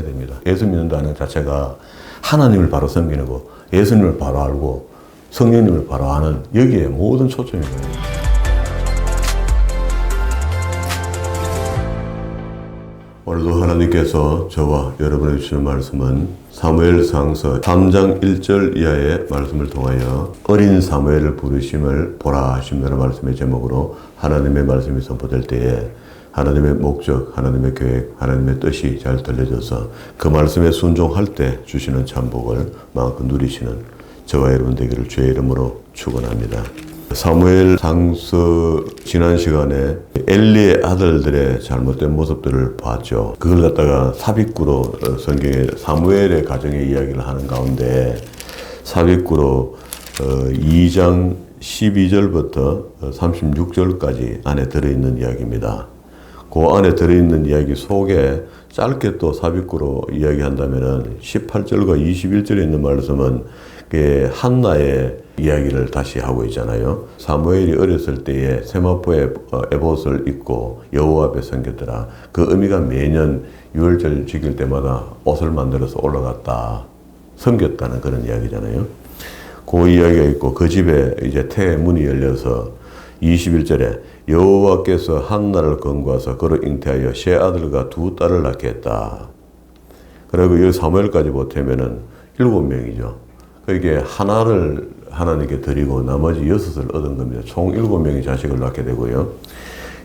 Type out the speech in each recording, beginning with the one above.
해야 됩니다. 예수 믿는다는 자체가 하나님을 바로 섬기는 거, 예수님을 바로 알고 성령님을 바로 아는 여기에 모든 초점이 거예요. 오늘도 하나님께서 저와 여러분에게 주시는 말씀은 사무엘상서 3장 1절 이하의 말씀을 통하여 어린 사무엘을 부르심을 보라 하신다는 말씀의 제목으로 하나님의 말씀이 선포될 때에 하나님의 목적, 하나님의 계획, 하나님의 뜻이 잘 들려져서 그 말씀에 순종할 때 주시는 참복을 마음껏 누리시는 저와 여러분 되기를 주의 이름으로 축원합니다. 사무엘상서 지난 시간에 엘리의 아들들의 잘못된 모습들을 봤죠. 그걸 갖다가 삽입구로 성경에 사무엘의 가정의 이야기를 하는 가운데 삽입구로 2장 12절부터 36절까지 안에 들어있는 이야기입니다. 그 안에 들어있는 이야기 속에 짧게 또 삽입구로 이야기한다면은 18절과 21절에 있는 말씀은 한나의 이야기를 다시 하고 있잖아요. 사무엘이 어렸을 때에 세마포의 에봇을 입고 여호와 앞에 섬겼더라. 그 의미가 매년 유월절 지킬 때마다 옷을 만들어서 올라갔다. 섬겼다는 그런 이야기잖아요. 그 이야기가 있고 그 집에 이제 태의 문이 열려서 21절에 여호와께서 한나를 건구하사 그로 잉태하여 세 아들과 두 딸을 낳게 했다. 그리고 여기 사무엘까지 보태면은 7명이죠. 이게 하나를 하나님께 드리고 나머지 6을 얻은 겁니다. 총 7명의 자식을 낳게 되고요.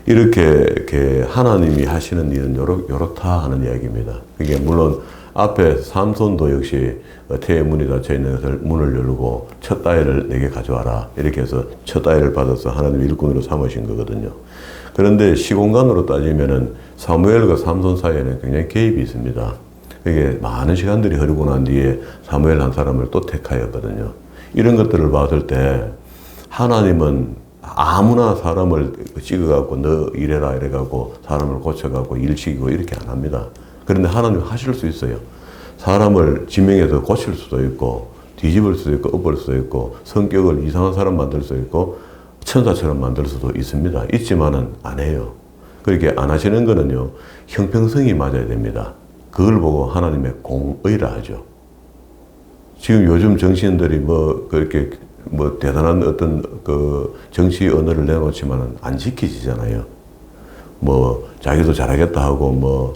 이렇게 하나님이 하시는 일은 요렇다 하는 이야기입니다. 이게 물론 앞에 삼손도 역시 태의 문이 닫혀 있는 것을 문을 열고 첫 딸을 내게 가져와라. 이렇게 해서 첫 딸을 받아서 하나님 일꾼으로 삼으신 거거든요. 그런데 시공간으로 따지면은 사무엘과 삼손 사이에는 굉장히 개입이 있습니다. 이게 많은 시간들이 흐르고 난 뒤에 사무엘 한 사람을 또 택하였거든요. 이런 것들을 봤을 때 하나님은 아무나 사람을 찍어갖고 너 이래라 이래갖고 사람을 고쳐갖고 일 시키고 이렇게 안 합니다. 그런데 하나님 하실 수 있어요. 사람을 지명해서 고칠 수도 있고 뒤집을 수도 있고 엎을 수도 있고 성격을 이상한 사람 만들 수도 있고 천사처럼 만들 수도 있습니다. 있지만은 안 해요. 그렇게 안 하시는 거는요. 형평성이 맞아야 됩니다. 그걸 보고 하나님의 공의라 하죠. 지금 요즘 정치인들이 그렇게 대단한 어떤 그 정치 언어를 내놓지만은 안 지켜지잖아요. 자기도 잘하겠다 하고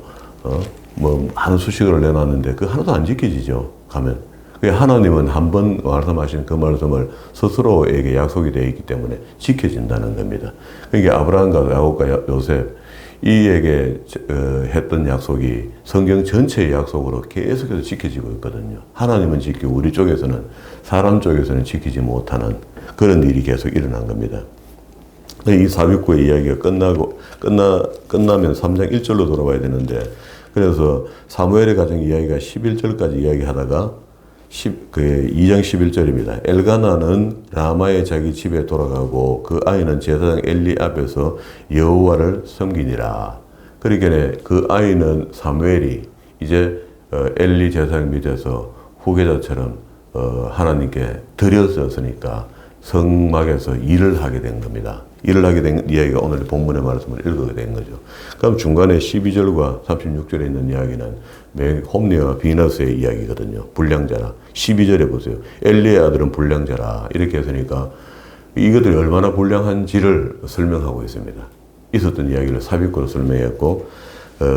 하는 수식어를 내놨는데 그 하나도 안 지켜지죠. 가면. 하나님은 한 번 말씀하신 그 말씀을 스스로에게 약속이 되어 있기 때문에 지켜진다는 겁니다. 그러니까 아브라함과 야곱과 요셉 이에게 했던 약속이 성경 전체의 약속으로 계속해서 지켜지고 있거든요. 하나님은 지키고 우리 쪽에서는 사람 쪽에서는 지키지 못하는 그런 일이 계속 일어난 겁니다. 이 삽입구의 이야기가 끝나면 3장 1절로 돌아와야 되는데 그래서 사무엘의 가정 이야기가 11절까지 이야기하다가 2장 11절입니다. 엘가나는 라마의 자기 집에 돌아가고 그 아이는 제사장 엘리 앞에서 여호와를 섬기니라. 그러니까 그 아이는 사무엘이 이제 엘리 제사장 밑에서 후계자처럼 하나님께 드려졌으니까 성막에서 일을 하게 된 겁니다. 일을 하게 된 이야기가 오늘 본문의 말씀을 읽게 된 거죠. 그럼 중간에 12절과 36절에 있는 이야기는 홈리와 비너스의 이야기거든요. 불량자라. 12절에 보세요. 엘리의 아들은 불량자라. 이렇게 했으니까 이것들이 얼마나 불량한지를 설명하고 있습니다. 있었던 이야기를 삽입구로 설명했고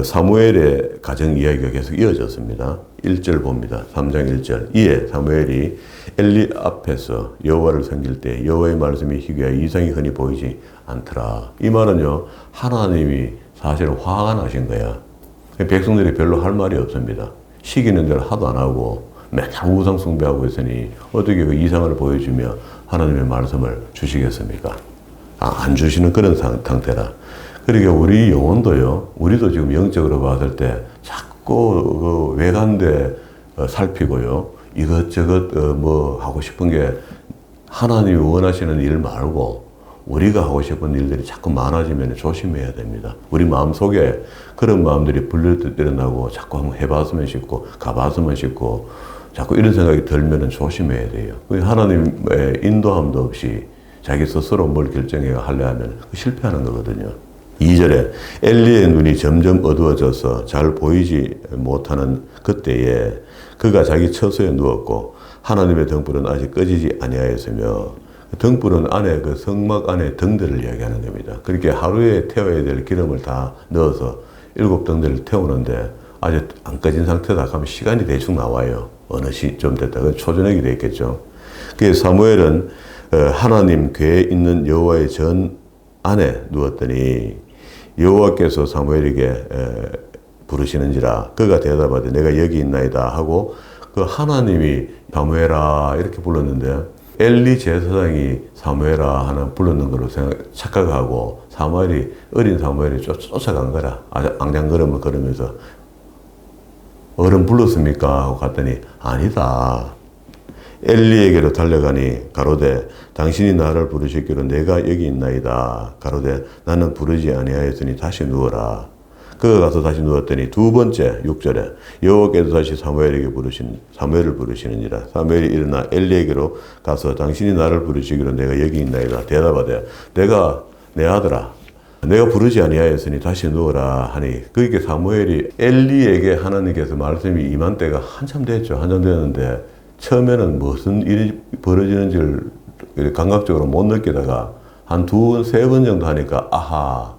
사무엘의 가정 이야기가 계속 이어졌습니다. 1절 봅니다. 3장 1절. 이에 사무엘이 엘리 앞에서 여호와를 섬길 때 여호와의 말씀이 희귀하여 이상이 흔히 보이지 않더라. 이 말은요. 하나님이 사실은 화가 나신 거야. 백성들이 별로 할 말이 없습니다. 시키는 대로 하도 안 하고 맨날 우상 숭배하고 있으니 어떻게 그 이상을 보여주며 하나님의 말씀을 주시겠습니까? 안 주시는 그런 상태라. 그러니까 우리 영혼도요. 우리도 지금 영적으로 봤을 때 자꾸 그 외관대 살피고요. 이것저것 하고 싶은 게 하나님이 원하시는 일 말고 우리가 하고 싶은 일들이 자꾸 많아지면 조심해야 됩니다. 우리 마음속에 그런 마음들이 불려일어나고 자꾸 한번 해봤으면 싶고 가봤으면 싶고 자꾸 이런 생각이 들면 조심해야 돼요. 하나님의 인도함도 없이 자기 스스로 뭘 결정해 하려 하면 실패하는 거거든요. 2절에 엘리의 눈이 점점 어두워져서 잘 보이지 못하는 그때에 그가 자기 처소에 누웠고 하나님의 등불은 아직 꺼지지 아니하였으며 등불은 안에 그 성막 안에 등들을 이야기하는 겁니다. 그렇게 하루에 태워야 될 기름을 다 넣어서 7등들을 태우는데 아직 안 꺼진 상태다 하면 시간이 대충 나와요. 어느 시점 됐다. 그 초저녁이 됐겠죠. 그래서 사무엘은 하나님 궤에 있는 여호와의 전 안에 누웠더니 여호와께서 사무엘에게 부르시는지라 그가 대답하되 내가 여기 있나이다 하고 그 하나님이 사무엘아 이렇게 불렀는데 엘리 제사장이 사무엘아 하나 불렀는 거로 착각하고 어린 사무엘이 쫓아간 거라. 앙장걸음을 걸으면서 어른 불렀습니까? 하고 갔더니 아니다. 엘리에게로 달려가니 가로되 당신이 나를 부르셨기로 내가 여기 있나이다. 가로되 나는 부르지 아니하였으니 다시 누워라. 그가 가서 다시 누웠더니 두 번째 6절에 여호와께서 다시 사무엘을 부르시느니라. 사무엘이 일어나 엘리에게로 가서 당신이 나를 부르시기로 내가 여기 있나이다. 대답하되 내가 내 아들아 내가 부르지 아니하였으니 다시 누워라 하니 그게 사무엘이 엘리에게 하나님께서 말씀이 임한 때가 한참 됐죠. 한참 됐는데 처음에는 무슨 일이 벌어지는지를 감각적으로 못 느끼다가 한 세 번 정도 하니까 아하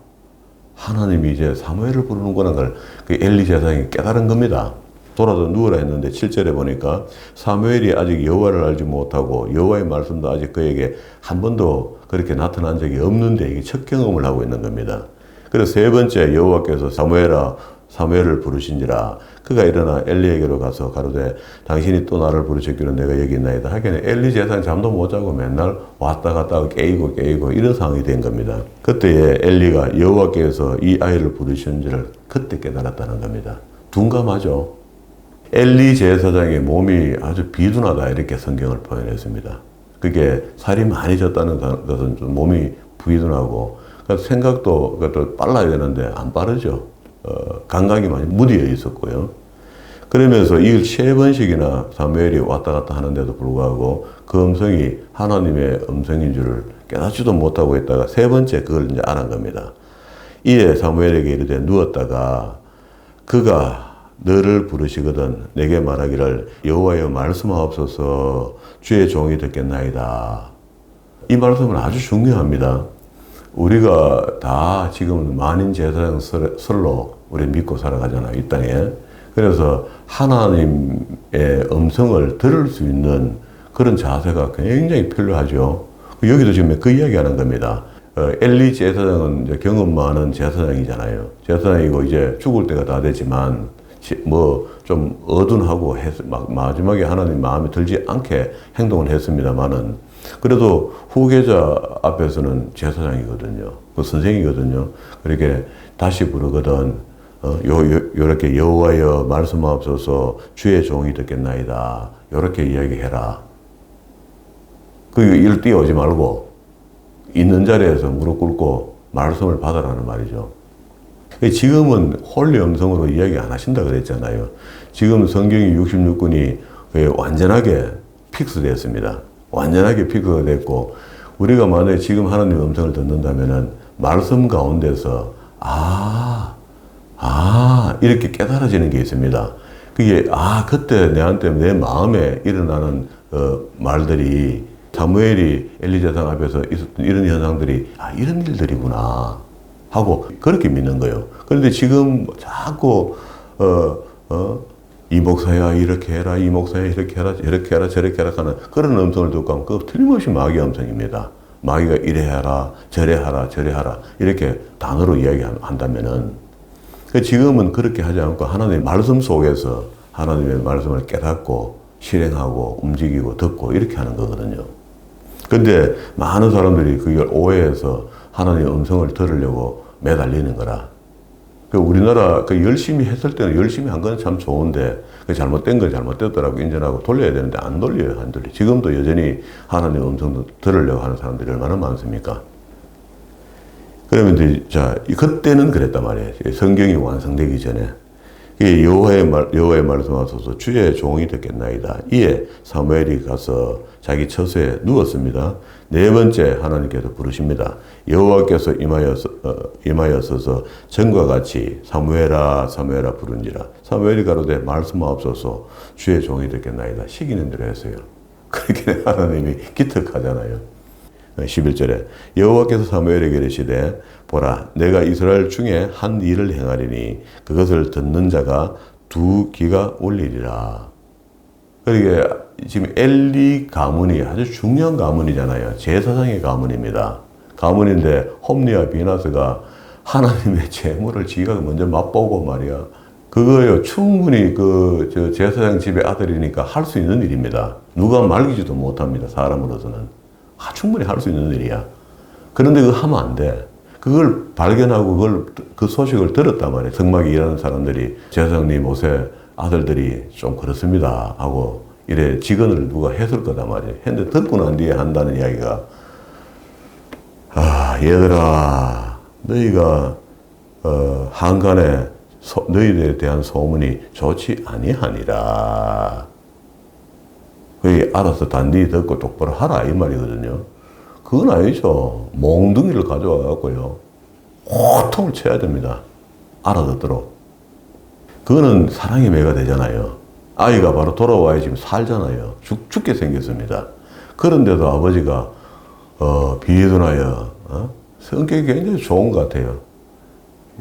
하나님이 이제 사무엘을 부르는구나 걸 그 엘리 제사장이 깨달은 겁니다. 돌아서 누우라 했는데 7절에 보니까 사무엘이 아직 여호와를 알지 못하고 여호와의 말씀도 아직 그에게 한 번도 그렇게 나타난 적이 없는데 이게 첫 경험을 하고 있는 겁니다. 그래서 세 번째 여호와께서 사무엘을 부르신지라 그가 일어나 엘리에게로 가서 가로되 당신이 또 나를 부르셨기로 내가 여기 있나이다 하기는 엘리 제사장 잠도 못 자고 맨날 왔다 갔다 깨이고 이런 상황이 된 겁니다. 그때에 엘리가 여호와께서 이 아이를 부르신지를 그때 깨달았다는 겁니다. 둔감하죠. 엘리 제사장의 몸이 아주 비둔하다 이렇게 성경을 표현했습니다. 그게 살이 많이 졌다는 것은 좀 몸이 비둔하고 생각도 그것도 빨라야 되는데 안 빠르죠. 감각이 많이 무디어 있었고요. 그러면서 이걸 3번씩이나 사무엘이 왔다 갔다 하는데도 불구하고 그 음성이 하나님의 음성인 줄을 깨닫지도 못하고 있다가 세 번째 그걸 이제 알은 겁니다. 이에 사무엘에게 이르되 누웠다가 그가 너를 부르시거든 내게 말하기를 여호와여 말씀하옵소서 주의 종이 듣겠나이다. 이 말씀은 아주 중요합니다. 우리가 다 지금 만인 제사장 설로 우리 믿고 살아가잖아요, 이 땅에. 그래서 하나님의 음성을 들을 수 있는 그런 자세가 굉장히 필요하죠. 여기도 지금 그 이야기 하는 겁니다. 엘리 제사장은 이제 경험 많은 제사장이잖아요. 제사장이고 이제 죽을 때가 다 됐지만 뭐 좀 어둔하고 마지막에 하나님 마음에 들지 않게 행동을 했습니다만은 그래도 후계자 앞에서는 제사장이거든요. 그 선생이거든요. 그렇게 다시 부르거든. 요렇게 여호와여 말씀하옵소서 주의 종이 듣겠나이다. 요렇게 이야기해라. 일 뛰어오지 말고 있는 자리에서 무릎 꿇고 말씀을 받으라는 말이죠. 지금은 홀리 음성으로 이야기 안 하신다 그랬잖아요. 지금 성경이 66권이 완전하게 픽스되었습니다. 완전하게 픽스가 됐고 우리가 만약에 지금 하나님의 음성을 듣는다면은 말씀 가운데서 이렇게 깨달아지는 게 있습니다. 그게 그때 내한테 내 마음에 일어나는 말들이 사무엘이 엘리 제사장 앞에서 있었던 이런 현상들이 이런 일들이구나 하고 그렇게 믿는 거예요. 그런데 지금 자꾸 이 목사야 이렇게 해라, 이 목사야 이렇게 해라, 이렇게 해라, 저렇게 해라 하는 그런 음성을 듣고 하면 그거 틀림없이 마귀의 음성입니다. 마귀가 이래 하라, 저래 하라, 저래 하라 이렇게 단어로 이야기한다면은 지금은 그렇게 하지 않고 하나님의 말씀 속에서 하나님의 말씀을 깨닫고 실행하고 움직이고 듣고 이렇게 하는 거거든요. 근데 많은 사람들이 그걸 오해해서 하나님의 음성을 들으려고 매달리는 거라. 우리나라 열심히 했을 때는 열심히 한 건 참 좋은데 잘못된 건 잘못됐더라고 인정하고 돌려야 되는데 안 돌려요. 안 돌려. 지금도 여전히 하나님의 음성도 들으려고 하는 사람들이 얼마나 많습니까? 그러면 그때는 그랬단 말이에요. 성경이 완성되기 전에. 여호와의 말씀하소서 주의 종이 듣겠나이다. 이에 사무엘이 가서 자기 처소에 누웠습니다. 네 번째 하나님께서 부르십니다. 여호와께서 임하여서서 전과 같이 사무엘아 사무엘아 부른지라. 사무엘이 가로되 말씀하옵소서 주의 종이 듣겠나이다. 시키는 대로 했어요. 그렇게 하나님이 기특하잖아요. 11절에 여호와께서 사무엘에게 이르시되 보라 내가 이스라엘 중에 한 일을 행하리니 그것을 듣는 자가 두 귀가 울리리라. 그러니까 지금 엘리 가문이 아주 중요한 가문이잖아요. 제사장의 가문입니다. 가문인데 홈리와 비나스가 하나님의 제물을 지가 먼저 맛보고 말이야. 그거요 충분히 그 제사장 집의 아들이니까 할 수 있는 일입니다. 누가 말리지도 못합니다. 사람으로서는. 충분히 할 수 있는 일이야. 그런데 그거 하면 안 돼. 그걸 발견하고 그 소식을 들었단 말이에요. 성막에 일하는 사람들이 제사장님 옷에 아들들이 좀 그렇습니다 하고 이래 직언을 누가 했을 거단 말이에요. 했는데 듣고 난 뒤에 한다는 이야기가 얘들아 너희가 한간에 너희들에 대한 소문이 좋지 아니하니라. 거기 알아서 단디 듣고 똑바로 하라 이 말이거든요. 그건 아니죠. 몽둥이를 가져와 갖고요 호통을 쳐야 됩니다. 알아듣도록. 그거는 사랑의 매가 되잖아요. 아이가 바로 돌아와야 지금 살잖아요. 죽게 생겼습니다. 그런데도 아버지가 비둔하여 성격이 굉장히 좋은 것 같아요.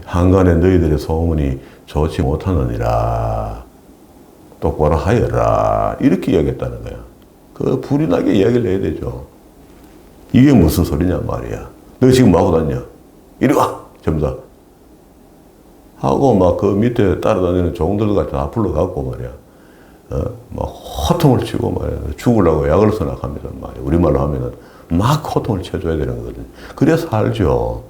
한간에 너희들의 소문이 좋지 못하느니라. 똑바로 하여라. 이렇게 이야기했다는 거야. 그 불이 나게 이야기를 해야 되죠. 이게 무슨 소리냐 말이야. 너 지금 뭐하고 다녀? 이리 와! 전부 다. 하고 막 그 밑에 따라다니는 종들까지 다 불러갖고 말이야. 막 호통을 치고 말이야. 죽으려고 약을 써나갑니다 말이야. 우리말로 하면은 막 호통을 쳐줘야 되는 거거든. 그래야 살죠.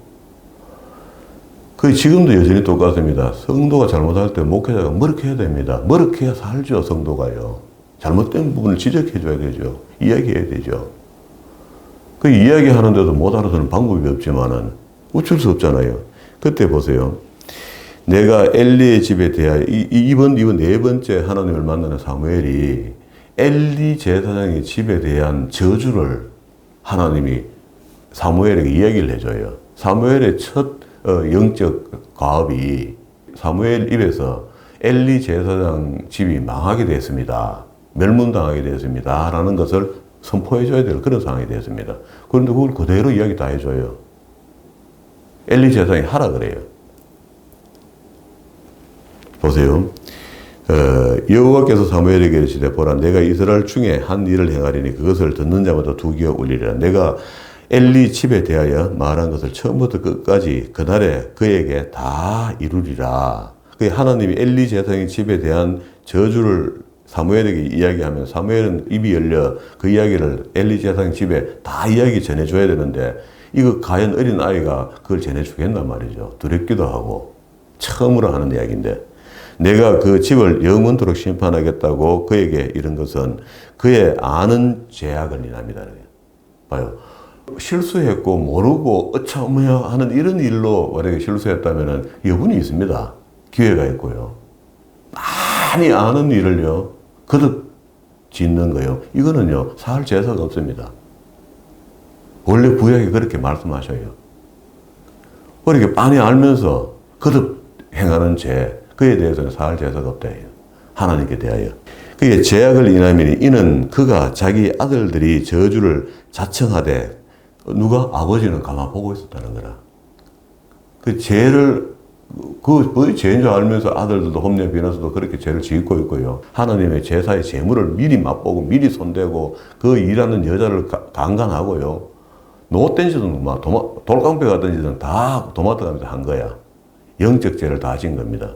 그 지금도 여전히 똑같습니다. 성도가 잘못할 때 목회자가 뭐렇게 해야 됩니다. 뭐렇게 해야 살죠, 성도가요. 잘못된 부분을 지적해 줘야 되죠. 이야기해야 되죠. 그 이야기하는데도 못 알아듣는 방법이 없지만은 어쩔 수 없잖아요. 그때 보세요. 내가 엘리의 집에 대하여 이번 네 번째 하나님을 만나는 사무엘이 엘리 제사장의 집에 대한 저주를 하나님이 사무엘에게 이야기를 해줘요. 사무엘의 첫 영적 과업이 사무엘 입에서 엘리 제사장 집이 망하게 됐습니다. 멸문당하게 됐습니다. 라는 것을 선포해줘야 될 그런 상황이 됐습니다. 그런데 그걸 그대로 이야기 다 해줘요. 엘리 제사장이 하라 그래요. 보세요. 여호와께서 사무엘에게 이르시되 보라 내가 이스라엘 중에 한 일을 행하리니 그것을 듣는 자마다 두 귀가 울리리라. 내가 엘리 집에 대하여 말한 것을 처음부터 끝까지 그날에 그에게 다 이루리라. 하나님이 엘리 제사장의 집에 대한 저주를 사무엘에게 이야기하면 사무엘은 입이 열려 그 이야기를 엘리 제사장 집에 다 이야기 전해줘야 되는데 이거 과연 어린 아이가 그걸 전해주겠단 말이죠. 두렵기도 하고 처음으로 하는 이야기인데 내가 그 집을 영원토록 심판하겠다고 그에게 이런 것은 그의 아는 죄악을 인합니다. 봐요. 실수했고 모르고 어쩌면 하는 이런 일로 만약에 실수했다면 여분이 있습니다. 기회가 있고요. 많이 아는 일을요 거듭 짓는 거요. 이거는요 사할 제사가 없습니다. 원래 구약이 그렇게 말씀하셔요. 그렇게 많이 알면서 거듭 행하는 죄 그에 대해서는 사할 제사가 없다 해요. 하나님께 대하여. 그게 죄악을 인하면 이는 그가 자기 아들들이 저주를 자청하되 누가? 아버지는 가만 보고 있었다는 거라. 그 죄를, 그 죄인 줄 알면서 아들들도 홈리와 비나스도 그렇게 죄를 짓고 있고요. 하나님의 제사의 제물을 미리 맛보고 미리 손대고 그 일하는 여자를 강간하고요. 노된 짓은 막 돌깡배 같은 짓은 다 도맡아가면서 한 거야. 영적 죄를 다 진 겁니다.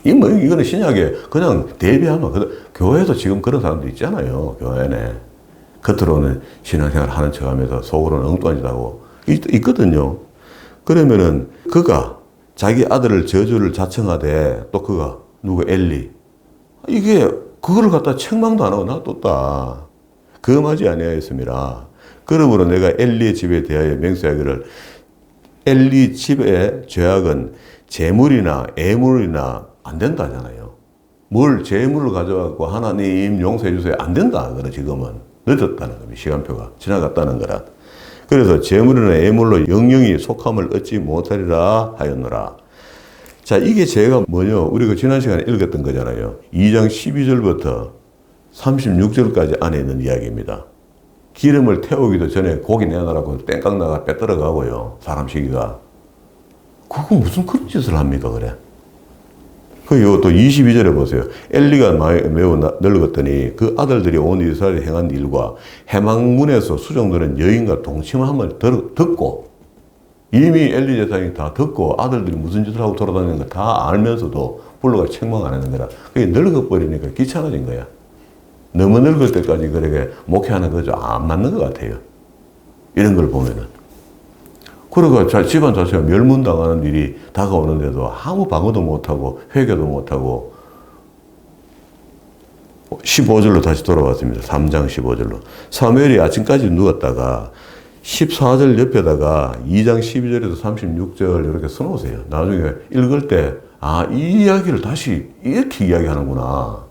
이거는 신약에 그냥 대비하면, 교회에서 지금 그런 사람도 있잖아요. 교회 안에. 겉으로는 신앙생활 하는 척 하면서 속으로는 엉뚱한 짓 하고 있거든요. 그러면은 그가 자기 아들을 저주를 자청하되 또 그가 누구 엘리. 이게 그거를 갖다 책망도 안 하고 놔뒀다. 금하지 아니하였습니다. 그러므로 내가 엘리의 집에 대하여 맹세하기를 엘리 집의 죄악은 재물이나 애물이나 안 된다잖아요. 뭘 재물을 가져가고 하나님 용서해 주세요. 안 된다. 그래, 지금은. 늦었다는 겁니다. 시간표가. 지나갔다는 거라. 그래서 재물이나 애물로 영영이 속함을 얻지 못하리라 하였노라. 자, 이게 제가 뭐냐. 우리가 지난 시간에 읽었던 거잖아요. 2장 12절부터 36절까지 안에 있는 이야기입니다. 기름을 태우기도 전에 고기 내놔라고 땡깡 나가 빼들어가고요. 사람 시기가. 그거 무슨 그런 짓을 합니까, 그래? 그 또 22절에 보세요. 엘리가 매우 늙었더니 그 아들들이 온 이스라엘에 행한 일과 해망문에서 수종되는 여인과 동침함을 듣고 이미 엘리 제사장이 다 듣고 아들들이 무슨 짓을 하고 돌아다니는 거 다 알면서도 불러가 책망 안 하는 거라. 그게 늙어버리니까 귀찮아진 거야. 너무 늙을 때까지 그렇게 목회하는 거 좀 안 맞는 것 같아요. 이런 걸 보면은. 그러고 집안 자체가 멸문당하는 일이 다가오는데도 아무 방어도 못하고 회개도 못하고 15절로 다시 돌아왔습니다. 3장 15절로. 사무엘이 아침까지 누웠다가 14절 옆에다가 2장 12절에서 36절 이렇게 써놓으세요. 나중에 읽을 때 아, 이 이야기를 다시 이렇게 이야기하는구나.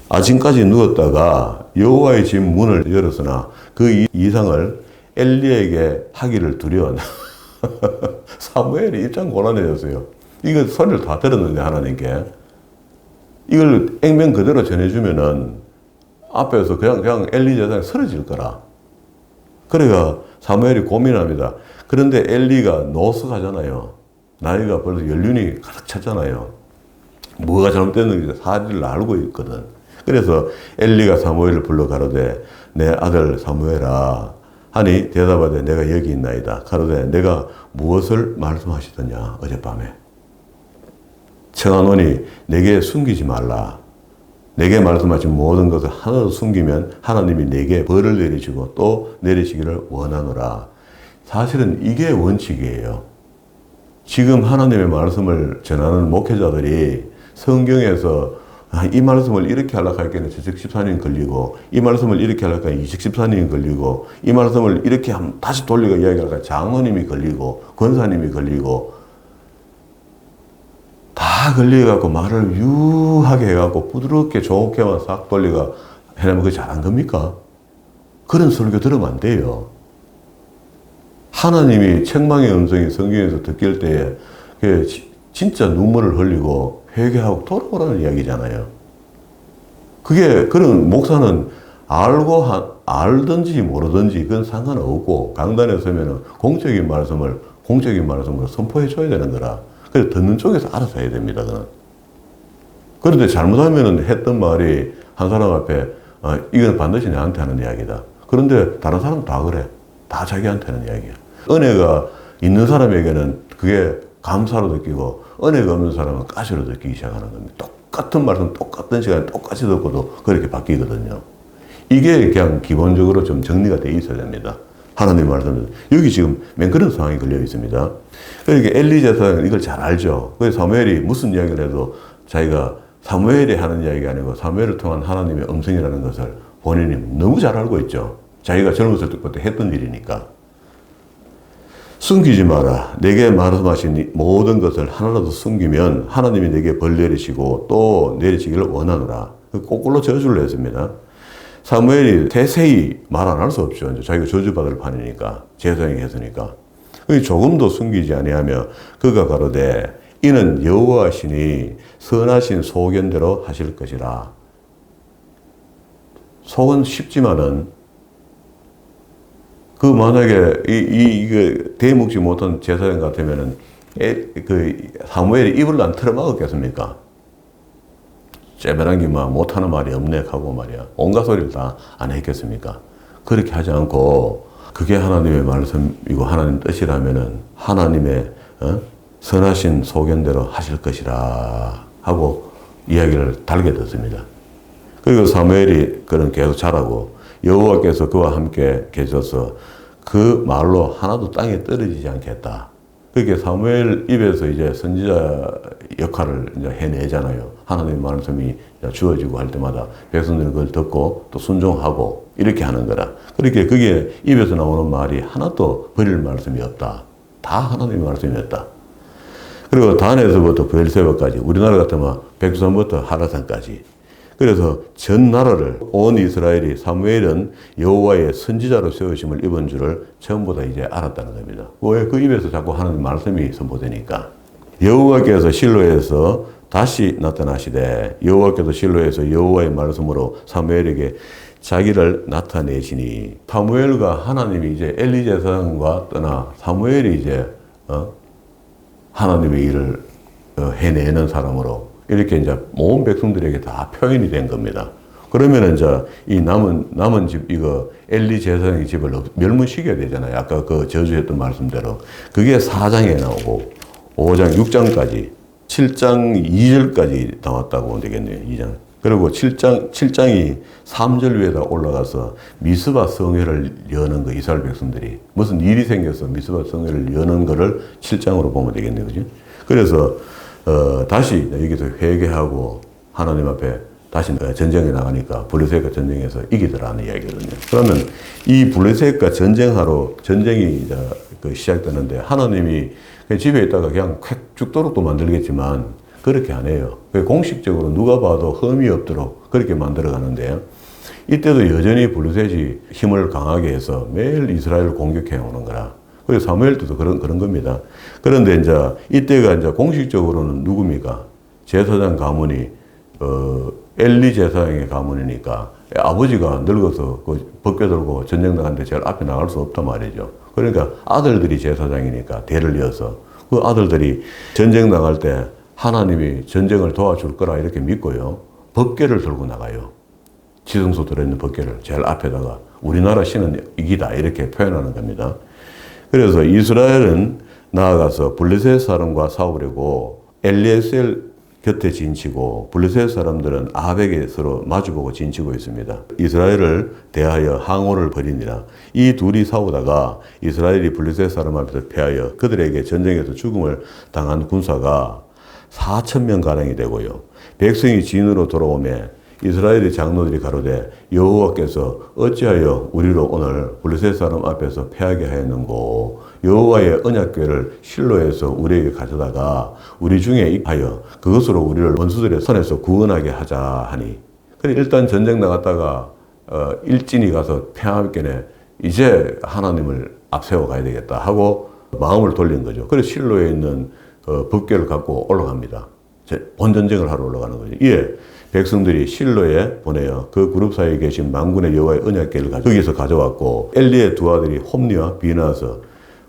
아침까지 누웠다가 여호와의 집 문을 열었으나 그 이상을 엘리에게 하기를 두려워. 사무엘이 입장 곤란해졌어요. 이거 소리를 다 들었는데 하나님께 이걸 액면 그대로 전해주면은 앞에서 그냥 엘리 제사장이 쓰러질 거라. 그래가 사무엘이 고민합니다. 그런데 엘리가 노숙하잖아요. 나이가 벌써 연륜이 가득 찼잖아요. 뭐가 잘못됐는지 사실을 알고 있거든. 그래서 엘리가 사무엘을 불러 가로되 내 아들 사무엘아 하니 대답하되 내가 여기 있나이다. 가로되 내가 무엇을 말씀하시더냐 어젯밤에. 청하노니 내게 숨기지 말라. 내게 말씀하신 모든 것을 하나도 숨기면 하나님이 내게 벌을 내리시고 또 내리시기를 원하노라. 사실은 이게 원칙이에요. 지금 하나님의 말씀을 전하는 목회자들이 성경에서 이 말씀을 이렇게 하려고 할게는 저적 14년 걸리고 이 말씀을 이렇게 하려고 하니까 이적 14년 걸리고 이 말씀을 이렇게 다시 돌리고 이야기하려고 장로님이 걸리고 권사님이 걸리고 다 걸려갖고 말을 유하게 해갖고 부드럽게 좋게만 싹 돌리가 해내면 그게 잘한 겁니까? 그런 설교 들으면 안 돼요. 하나님이 책망의 음성이 성경에서 듣길 때에 진짜 눈물을 흘리고 회개하고 돌아오라는 이야기잖아요. 그게 그런 목사는 알든지 모르든지 그건 상관없고 강단에 서면은 공적인 말씀을 공적으로 선포해 줘야 되는 거라. 그래서 듣는 쪽에서 알아서 해야 됩니다. 그는. 그런데 잘못하면은 했던 말이 한 사람 앞에 이건 반드시 내한테 하는 이야기다. 그런데 다른 사람 다 그래. 다 자기한테 하는 이야기야. 은혜가 있는 사람에게는 그게 감사로 느끼고 은혜가 없는 사람은 가시로 느끼기 시작하는 겁니다. 똑같은 말씀 똑같은 시간에 똑같이 듣고도 그렇게 바뀌거든요. 이게 그냥 기본적으로 좀 정리가 돼 있어야 됩니다. 하나님 말씀은 여기 지금 맨 그런 상황이 걸려 있습니다. 그러니까 엘리 제사장은 이걸 잘 알죠. 그래서 사무엘이 무슨 이야기를 해도 자기가 사무엘이 하는 이야기가 아니고 사무엘을 통한 하나님의 음성이라는 것을 본인이 너무 잘 알고 있죠. 자기가 젊었을 때부터 했던 일이니까. 숨기지 마라. 내게 말씀하신 모든 것을 하나라도 숨기면 하나님이 내게 벌 내리시고 또 내리시기를 원하노라. 거꾸로 저주를 했습니다. 사무엘이 세세히 말 안 할 수 없죠. 이제 자기가 저주받을 판이니까. 제사장이 했으니까. 조금도 숨기지 아니하며 그가 가로되 이는 여호와시니 선하신 소견대로 하실 것이라. 속은 쉽지만은 그 만약에 이게 대먹지 못한 제사장 같으면은 사무엘이 입을 안 틀어막았겠습니까? 째배란 게 막 못하는 말이 없네 하고 말이야. 온갖 소리를 다 안 했겠습니까? 그렇게 하지 않고 그게 하나님의 말씀이고 하나님 뜻이라면은 하나님의 선하신 소견대로 하실 것이라 하고 이야기를 달게 됐습니다. 그리고 사무엘이 그런 계속 자라고 여호와께서 그와 함께 계셔서 그 말로 하나도 땅에 떨어지지 않겠다. 그렇게 사무엘 입에서 이제 선지자 역할을 이제 해내잖아요. 하나님의 말씀이 주어지고 할 때마다 백성들은 그걸 듣고 또 순종하고 이렇게 하는 거라. 그렇게 그게 입에서 나오는 말이 하나도 버릴 말씀이 없다. 다 하나님의 말씀이었다. 그리고 단에서부터 브엘세바까지, 우리나라 같으면 백두산부터 하라산까지. 그래서 전 나라를 온 이스라엘이 사무엘은 여호와의 선지자로 세우심을 입은 줄을 처음보다 이제 알았다는 겁니다. 왜? 그 입에서 자꾸 하는 말씀이 선포되니까. 여호와께서 실로에서 다시 나타나시되 여호와께서 실로에서 여호와의 말씀으로 사무엘에게 자기를 나타내시니, 사무엘과 하나님이 이제 엘리 제사장과 떠나 사무엘이 이제 하나님의 일을 해내는 사람으로 이렇게 이제 온 백성들에게 다 표현이 된 겁니다. 그러면 이제 이 남은 집, 이거 엘리 제사장의 집을 멸문시켜야 되잖아요. 아까 그 저주했던 말씀대로. 그게 4장에 나오고 5장, 6장까지, 7장 2절까지 나왔다고 보면 되겠네요. 2장. 그리고 7장이 3절 위에다 올라가서 미스바 성회를 여는 거, 이스라엘 백성들이. 무슨 일이 생겨서 미스바 성회를 여는 거를 7장으로 보면 되겠네요. 그죠? 그래서, 다시 여기서 회개하고 하나님 앞에 다시 전쟁에 나가니까 블레셋과 전쟁에서 이기더라는 이야기거든요. 그러면 이 블레셋과 전쟁이 이제 시작되는데 하나님이 집에 있다가 그냥 콱 죽도록 또 만들겠지만 그렇게 안 해요. 공식적으로 누가 봐도 흠이 없도록 그렇게 만들어 가는데요. 이때도 여전히 블레셋이 힘을 강하게 해서 매일 이스라엘을 공격해 오는 거라. 그리고 사무엘 때도 그런 겁니다. 그런데 이제 이때가 이제 공식적으로는 누굽니까? 제사장 가문이 엘리 제사장의 가문이니까 아버지가 늙어서 법궤 들고 전쟁 나가는데 제일 앞에 나갈 수 없단 말이죠. 그러니까 아들들이 제사장이니까 대를 이어서 그 아들들이 전쟁 나갈 때 하나님이 전쟁을 도와줄 거라 이렇게 믿고요. 법궤를 들고 나가요. 지성소 들어있는 법궤를 제일 앞에다가 우리나라 신은 이기다 이렇게 표현하는 겁니다. 그래서 이스라엘은 나아가서 블레셋 사람과 싸우려고 엘리에셀 곁에 진치고 블레셋 사람들은 아벡에 서로 마주보고 진치고 있습니다. 이스라엘을 대하여 항오를 벌이니라. 이 둘이 싸우다가 이스라엘이 블레셋 사람 앞에서 패하여 그들에게 전쟁에서 죽음을 당한 군사가 4,000명 가량이 되고요. 백성이 진으로 돌아오매 이스라엘의 장로들이 가로되 여호와께서 어찌하여 우리로 오늘 블레셋 사람 앞에서 패하게 하였는고, 여호와의 언약궤를 실로에서 우리에게 가져다가 우리 중에 입하여 그것으로 우리를 원수들의 손에서 구원하게 하자 하니. 그래 일단 전쟁 나갔다가 일진이 가서 패하겠네, 이제 하나님을 앞세워 가야 되겠다 하고 마음을 돌린 거죠. 그래서 실로에 있는 법궤를 갖고 올라갑니다. 본전쟁을 하러 올라가는 거죠. 이에 백성들이 실로에 보내어 그 그룹 사이에 계신 만군의 여호와의 언약궤를 거기서 가져왔고, 엘리의 두 아들이 홈리와 비나서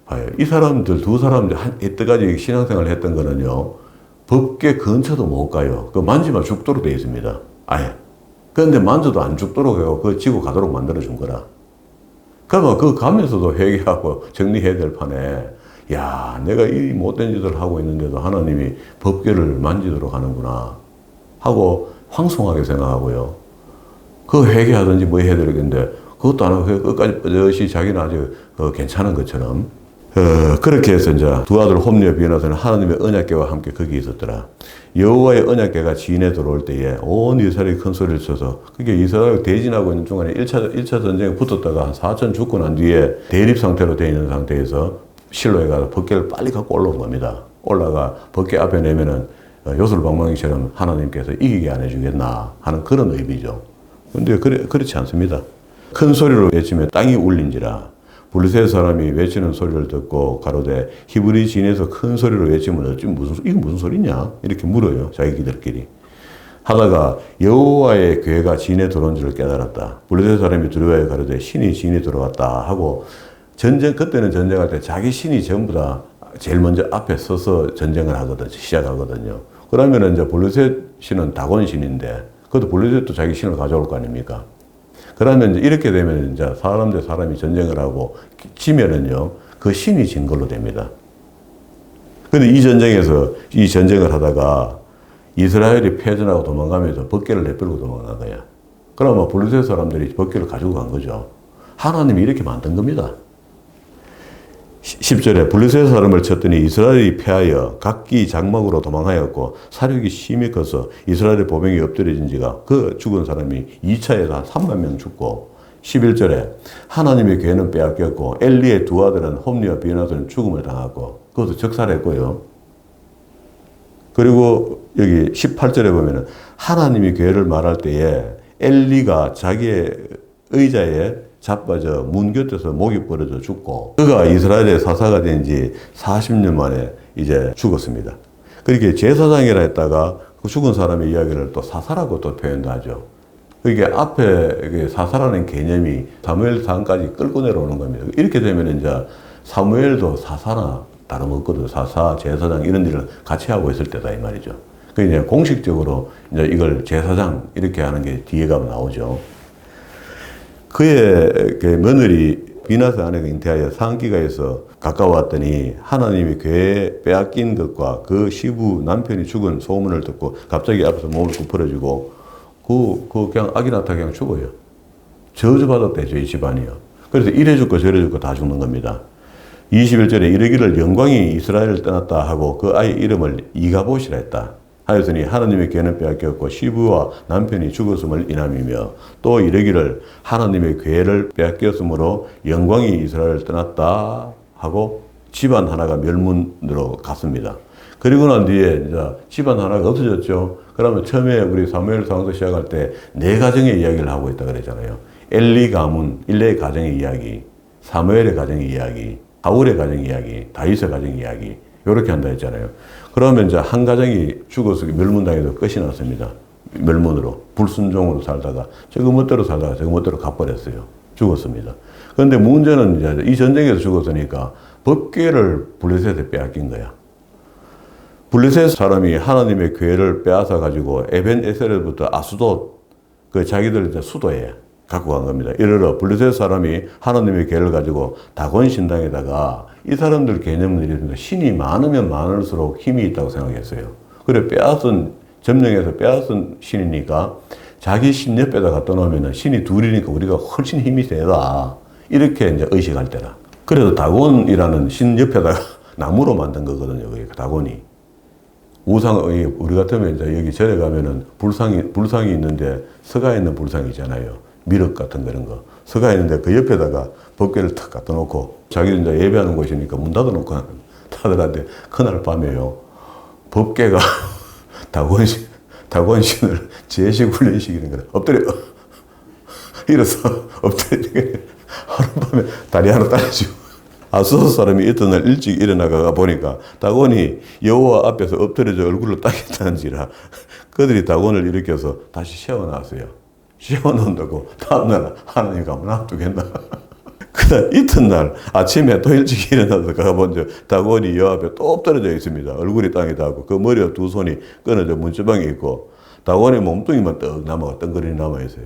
봐요. 이 사람들 두 사람들 이때까지 신앙생활을 했던 거는요, 법궤 근처도 못 가요. 그 만지면 죽도록 되어 있습니다. 아예. 그런데 만져도 안 죽도록 하고 그 지고 가도록 만들어준 거라. 그러면 그 가면서도 회개하고 정리해야 될 판에, 야, 내가 이 못된 짓을 하고 있는데도 하나님이 법궤를 만지도록 하는구나 하고 황송하게 생각하고요. 그 회개하든지 뭐 해야 되겠는데 그것도 안 하고 끝까지 뻗어시 자기는 아주 괜찮은 것처럼 그렇게 해서 이제 두 아들 홈리와 비나서는 하나님의 언약궤와 함께 거기 있었더라. 여호와의 언약궤가 지인에 들어올 때에 온 이스라엘이 큰 소리를 쳐서, 그게 이스라엘 대진하고 있는 중간에 1차 전쟁에 붙었다가 한 4천 죽고 난 뒤에 대립 상태로 되어 있는 상태에서 실로에 가서 법궤를 빨리 갖고 올라온 겁니다. 올라가 법궤 앞에 내면은 요술방망이처럼 하나님께서 이기게 안 해주겠나 하는 그런 의미죠. 근데 그렇지 않습니다. 큰 소리로 외치면 땅이 울린지라. 블레셋 사람이 외치는 소리를 듣고 가로되 히브리 진에서 큰 소리로 외치면 이거 무슨 소리냐? 이렇게 물어요. 자기들끼리. 하다가 여호와의 궤가 진에 들어온 줄을 깨달았다. 블레셋 사람이 두려워해 가로되 신이 진에 들어왔다 하고, 그때는 전쟁할 때 자기 신이 전부 다 제일 먼저 앞에 서서 전쟁을 시작하거든요. 그러면 이제 블레셋 신은 다곤 신인데, 그것도 블레셋도 자기 신을 가져올 거 아닙니까? 그러면 이제 이렇게 되면 이제 사람 대 사람이 전쟁을 하고 지면은요, 그 신이 진 걸로 됩니다. 근데 이 전쟁을 하다가 이스라엘이 패전하고 도망가면서 법궤를 내버리고 도망간 거야. 그러면 블레셋 사람들이 법궤를 가지고 간 거죠. 하나님이 이렇게 만든 겁니다. 10절에 블레셋 사람을 쳤더니 이스라엘이 패하여 각기 장막으로 도망하였고 사륙이 심히 커서 이스라엘의 보병이 엎드려진 지가 그 죽은 사람이 2차에서 한 3만 명 죽고, 11절에 하나님의 궤는 빼앗겼고 엘리의 두 아들은 홈리와 비나서는 죽음을 당하고, 그것도 적살했고요. 그리고 여기 18절에 보면은 하나님이 교회를 말할 때에 엘리가 자기의 의자에 자빠져 문 곁에서 목이 부러져 죽고 그가 이스라엘의 사사가 된 지 40년 만에 이제 죽었습니다. 그렇게 제사장이라 했다가 그 죽은 사람의 이야기를 또 사사라고 또 표현도 하죠. 그게 앞에 사사라는 개념이 사무엘상까지 끌고 내려오는 겁니다. 이렇게 되면 이제 사무엘도 사사나 다름없거든. 사사, 제사장 이런 일을 같이 하고 있을 때다 이 말이죠. 그 이제 공식적으로 이제 이걸 제사장 이렇게 하는 게 뒤에 가면 나오죠. 그의 며느리 비나스 아내가 잉태하여 상기가에서 가까웠더니 하나님이 교회에 빼앗긴 것과 그 시부 남편이 죽은 소문을 듣고 갑자기 앞에서 몸을 굽어지고 그냥 아기 낳다 그냥 죽어요. 저주받았대죠, 이 집안이요. 그래서 이래 죽고 저래 죽고 다 죽는 겁니다. 21절에 이르기를 영광이 이스라엘을 떠났다 하고 그 아이 이름을 이가봇이라 했다. 하였으니 하나님의 교회는 빼앗겼고 시부와 남편이 죽었음을 인함이며 또 이르기를 하나님의 교회를 빼앗겼으므로 영광이 이스라엘을 떠났다 하고 집안 하나가 멸문으로 갔습니다. 그리고 난 뒤에 이제 집안 하나가 없어졌죠. 그러면 처음에 우리 사무엘상서 시작할 때 네 가정의 이야기를 하고 있다 그랬잖아요. 엘리 가문, 일레의 가정의 이야기, 사무엘의 가정의 이야기, 사울의 가정의 이야기, 다윗의 가정의 이야기 이렇게 한다 했잖아요. 그러면 이제 한 가정이 죽어서 멸문당해서 끝이 났습니다. 멸문으로 불순종으로 살다가 저거 멋대로 살다가 저거 멋대로 가버렸어요. 죽었습니다. 그런데 문제는 이제 이 전쟁에서 죽었으니까 법궤를 블레셋에 빼앗긴 거야. 블레셋 사람이 하나님의 교회를 빼앗아 가지고 에벤 에셀부터 아수돗 그 자기들 이제 수도에 갖고 간 겁니다. 이르러 블레셋 사람이 하나님의 교회를 가지고 다곤 신당에다가 이 사람들 개념은 이랬습니다. 신이 많으면 많을수록 힘이 있다고 생각했어요. 그래 점령해서 빼앗은 신이니까 자기 신 옆에다 갖다 놓으면 신이 둘이니까 우리가 훨씬 힘이 세다. 이렇게 이제 의식할 때라. 그래서 다곤이라는 신 옆에다가 나무로 만든 거거든요. 다곤이. 우리 같으면 이제 여기 절에 가면은 불상이 있는데 서가 있는 불상이 있잖아요. 미륵 같은 그런 거. 서가 있는데 그 옆에다가 법궤를 탁 갖다 놓고 자기는 이제 예배하는 곳이니까 문 닫아 놓고 타들한테 그날 밤에요. 법궤가 다곤신을 제식 훈련시키는 거예요. 엎드려. 이래서 엎드리니까 하룻밤에 다리 하나 따라지고 아수도 사람이 이튿날 일찍 일어나가 보니까 다곤이 여호와 앞에서 엎드려져 얼굴을 따겠다는지라 그들이 다곤을 일으켜서 다시 세워놨어요. 세워놓는다고 다음날 하나님 가면 놔두겠나. 그다음 이튿날 아침에 또 일찍 일어나서 가보니 다곤이 여호와 앞에 또 엎드려져 있습니다. 얼굴이 땅에 닿고 그 머리와 두 손이 끊어져 문지방에 있고 다곤의 몸뚱이만 떡 남아가 덩그러니 남아있어요.